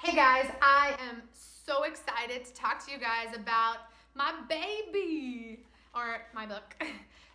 Hey guys, I am so excited to talk to you guys about my baby, or my book.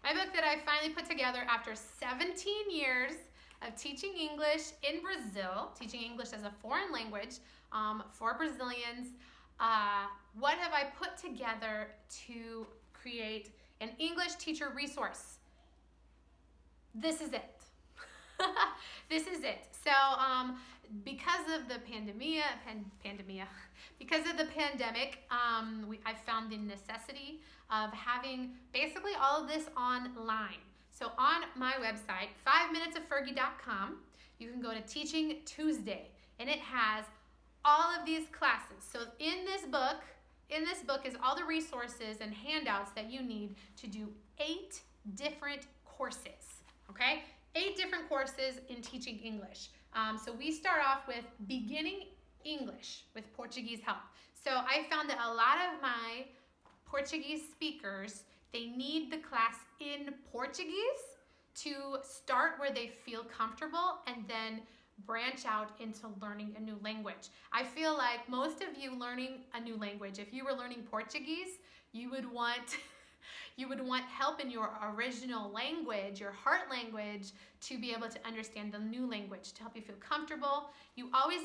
My book that I finally put together after 17 years of teaching English in Brazil, teaching English as a foreign language for Brazilians. What have I put together to create an English teacher resource? This is it. This is it. So, because of the because of the pandemic, I found the necessity of having basically all of this online. So on my website, 5minutesoffergie.com, you can go to Teaching Tuesday, and it has all of these classes. So in this book is all the resources and handouts that you need to do 8 different courses. Okay? 8 different courses in teaching English. So we start off with beginning English with Portuguese help. So I found that a lot of my Portuguese speakers, they need the class in Portuguese to start where they feel comfortable and then branch out into learning a new language. I feel like most of you learning a new language, if you were learning Portuguese, you would want help in your original language, your heart language, to be able to understand the new language, to help you feel comfortable. You always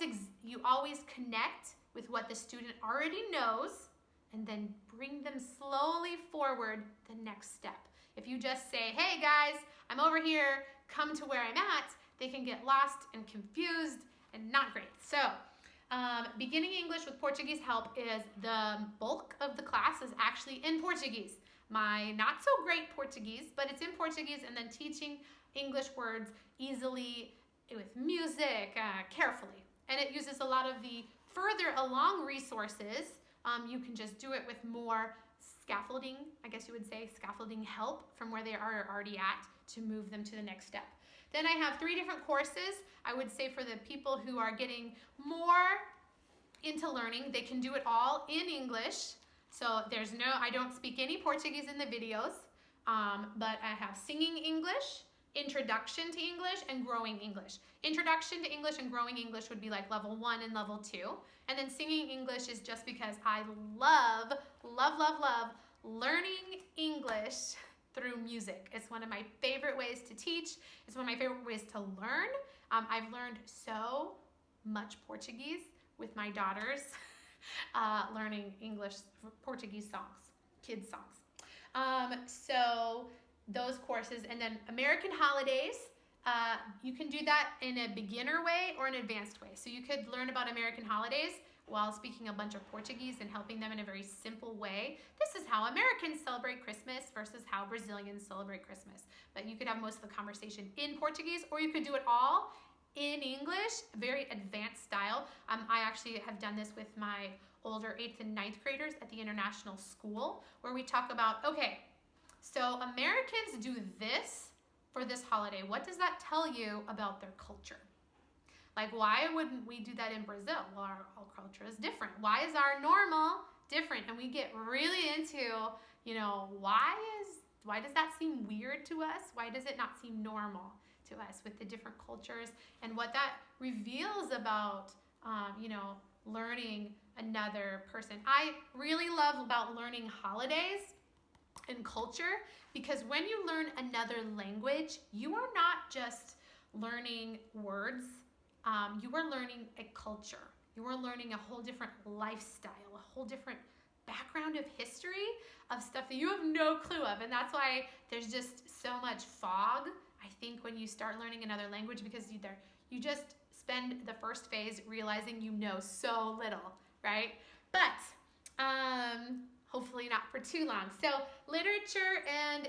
connect with what the student already knows and then bring them slowly forward the next step. If you just say, hey guys, I'm over here, come to where I'm at, they can get lost and confused and not great. So, beginning English with Portuguese help is the bulk of the class is actually in Portuguese. My not so great Portuguese, but it's in Portuguese, and then teaching English words easily with music, carefully. And it uses a lot of the further along resources. You can just do it with more scaffolding, I guess you would say, scaffolding help from where they are already at to move them to the next step. Then I have 3 different courses. I would say for the people who are getting more into learning, they can do it all in English. So I don't speak any Portuguese in the videos, but I have singing English, introduction to English, and growing English. Introduction to English and growing English would be like level 1 and level 2. And then singing English is just because I love learning English through music. It's one of my favorite ways to teach. It's one of my favorite ways to learn. I've learned so much Portuguese with my daughters. Learning English, Portuguese songs, kids songs. So those courses, and then American holidays, you can do that in a beginner way or an advanced way. So you could learn about American holidays while speaking a bunch of Portuguese and helping them in a very simple way. This is how Americans celebrate Christmas versus how Brazilians celebrate Christmas. But you could have most of the conversation in Portuguese, or you could do it all in English, very advanced style. I actually have done this with my older 8th and 9th graders at the international school, where we talk about, okay, so Americans do this for this holiday. What does that tell you about their culture? Like, why wouldn't we do that in Brazil? Well, our culture is different. Why is our normal different? And we get really into, why does that seem weird to us? Why does it not seem normal to us with the different cultures, and what that reveals about, learning another person. I really love about learning holidays and culture, because when you learn another language, you are not just learning words, you are learning a culture. You are learning a whole different lifestyle, a whole different background of history of stuff that you have no clue of. And that's why there's just so much fog, I think, when you start learning another language, because you just spend the first phase realizing you know so little, right? But hopefully not for too long. So literature and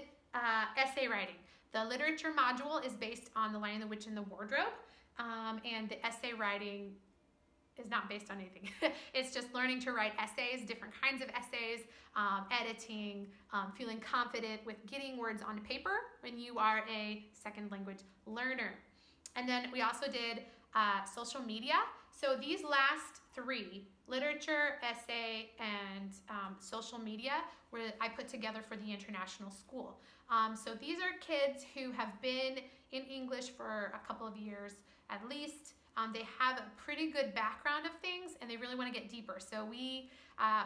essay writing. The literature module is based on The Lion, the Witch, and the Wardrobe, and the essay writing is not based on anything. It's just learning to write essays, different kinds of essays, editing, feeling confident with getting words on paper when you are a second language learner. And then we also did social media. So these last 3, literature, essay, and social media, I put together for the international school. So these are kids who have been in English for a couple of years at least, they have a pretty good background of things and they really want to get deeper. So we,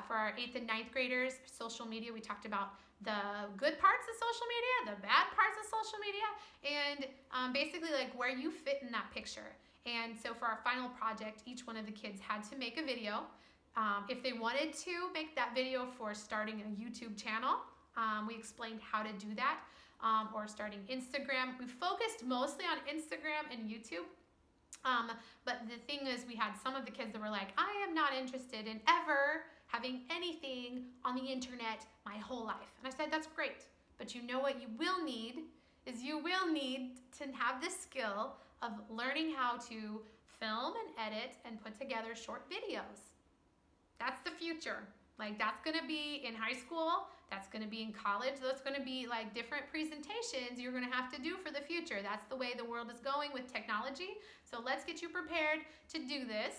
for our 8th and 9th graders, social media, we talked about the good parts of social media, the bad parts of social media, and basically like where you fit in that picture. And so for our final project, each one of the kids had to make a video. If they wanted to make that video for starting a YouTube channel, we explained how to do that, or starting Instagram. We focused mostly on Instagram and YouTube. But the thing is, we had some of the kids that were like, I am not interested in ever having anything on the internet my whole life. And I said, that's great. But you know what you will need is you will need to have the skill of learning how to film and edit and put together short videos. That's the future. Like, that's gonna be in high school, that's gonna be in college, that's gonna be like different presentations you're gonna have to do for the future. That's the way the world is going with technology. So let's get you prepared to do this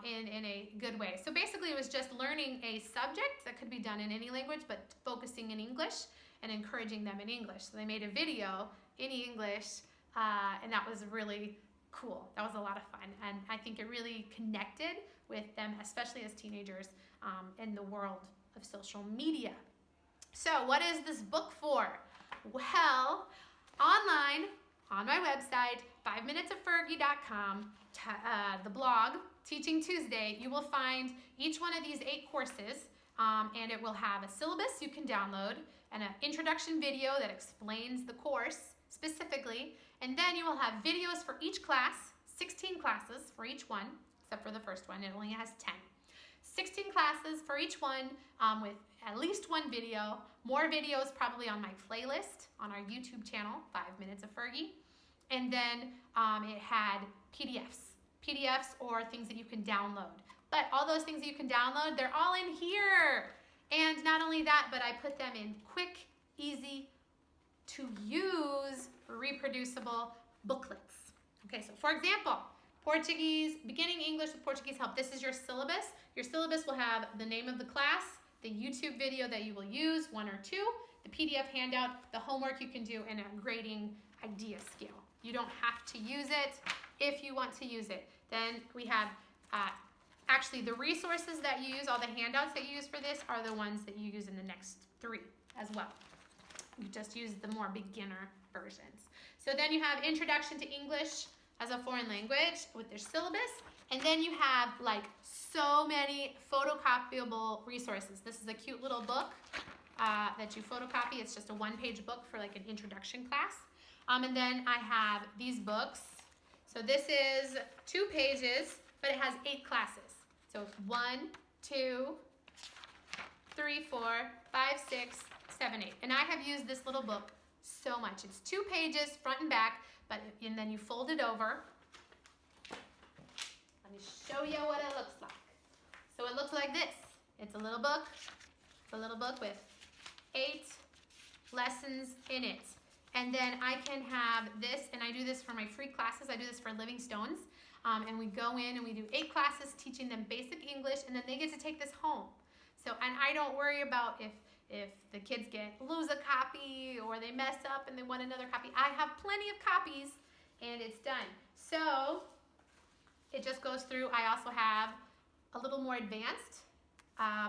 in a good way. So basically it was just learning a subject that could be done in any language, but focusing in English and encouraging them in English. So they made a video in English, and that was really cool. That was a lot of fun, and I think it really connected with them, especially as teenagers, in the world of social media. So what is this book for? Well, online, on my website, 5minutesoffergie.com, the blog, Teaching Tuesday, you will find each one of these 8 courses, and it will have a syllabus you can download and an introduction video that explains the course specifically, and then you will have videos for each class, 16 classes for each one, except for the first one, it only has 10. 16 classes for each one, with at least one video, more videos probably on my playlist on our YouTube channel, 5 Minutes of Fergie. And then it had PDFs or things that you can download. But all those things that you can download, they're all in here. And not only that, but I put them in quick, easy to use, reproducible booklets. Okay, so for example, Portuguese, beginning English with Portuguese help. This is your syllabus. Your syllabus will have the name of the class, the YouTube video that you will use, 1 or 2, the PDF handout, the homework you can do, and a grading idea scale. You don't have to use it if you want to use it. Then we have actually the resources that you use, all the handouts that you use for this are the ones that you use in the next 3 as well. You just use the more beginner versions. So then you have Introduction to English as a Foreign Language with their syllabus. And then you have like so many photocopiable resources. This is a cute little book that you photocopy. It's just a 1-page book for like an introduction class. And then I have these books. So this is 2 pages, but it has 8 classes. So 1, 2, 3, 4, 5, 6, 7, 8. And I have used this little book so much. It's 2 pages, front and back, and then you fold it over. Let me show you what it looks like. So it looks like this. It's a little book. It's a little book with 8 lessons in it. And then I can have this, and I do this for my free classes. I do this for Living Stones. And we go in and we do 8 classes teaching them basic English, and then they get to take this home. So, and I don't worry about if the kids lose a copy or they mess up and they want another copy. I have plenty of copies, and it's done. So it just goes through. I also have a little more advanced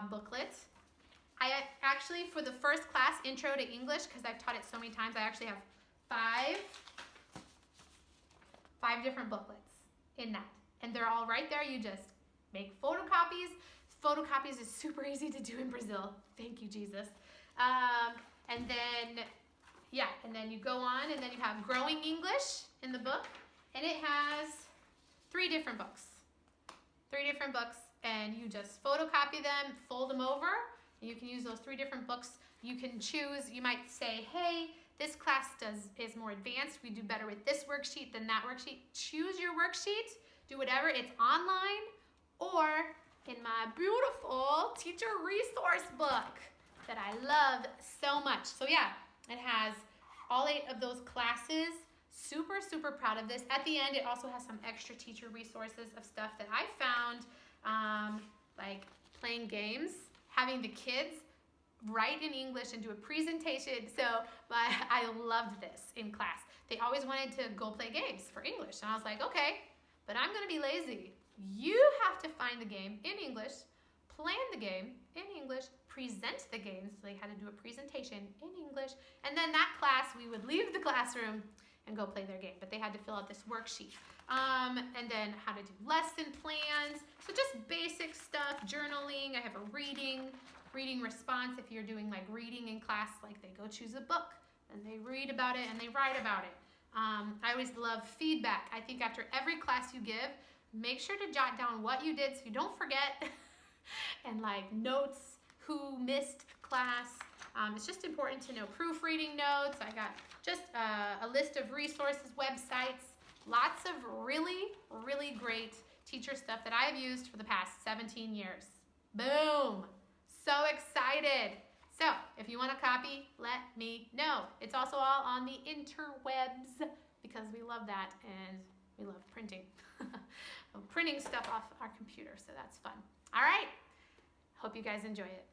booklet. I actually, for the first class, Intro to English, because I've taught it so many times, I actually have 5 different booklets in that. And they're all right there. You just make photocopies. Photocopies is super easy to do in Brazil. Thank you, Jesus. And then, yeah, and then you go on, and then you have Growing English in the book. And it has 3 different books. 3 different books, and you just photocopy them, fold them over. You can use those 3 different books. You can choose, you might say, hey, this class is more advanced. We do better with this worksheet than that worksheet. Choose your worksheet. Do whatever. It's online or in my beautiful teacher resource book that I love so much. So yeah, it has all 8 of those classes. Super, super proud of this. At the end, it also has some extra teacher resources of stuff that I found, like playing games, having the kids write in English and do a presentation. So I loved this in class. They always wanted to go play games for English. And I was like, okay, but I'm going to be lazy. You have to find the game in English, plan the game in English, present the game, so they had to do a presentation in English, and then that class, we would leave the classroom and go play their game, but they had to fill out this worksheet. And then how to do lesson plans, so just basic stuff, journaling. I have a reading response if you're doing like reading in class, like they go choose a book and they read about it and they write about it. I always love feedback. I think after every class you give, make sure to jot down what you did so you don't forget and like notes, who missed class. It's just important to know proofreading notes. I got just a list of resources, websites, lots of really, really great teacher stuff that I've used for the past 17 years. Boom! So excited. So if you want a copy, let me know. It's also all on the interwebs because we love that and we love printing. Printing stuff off our computer, so that's fun. All right. Hope you guys enjoy it.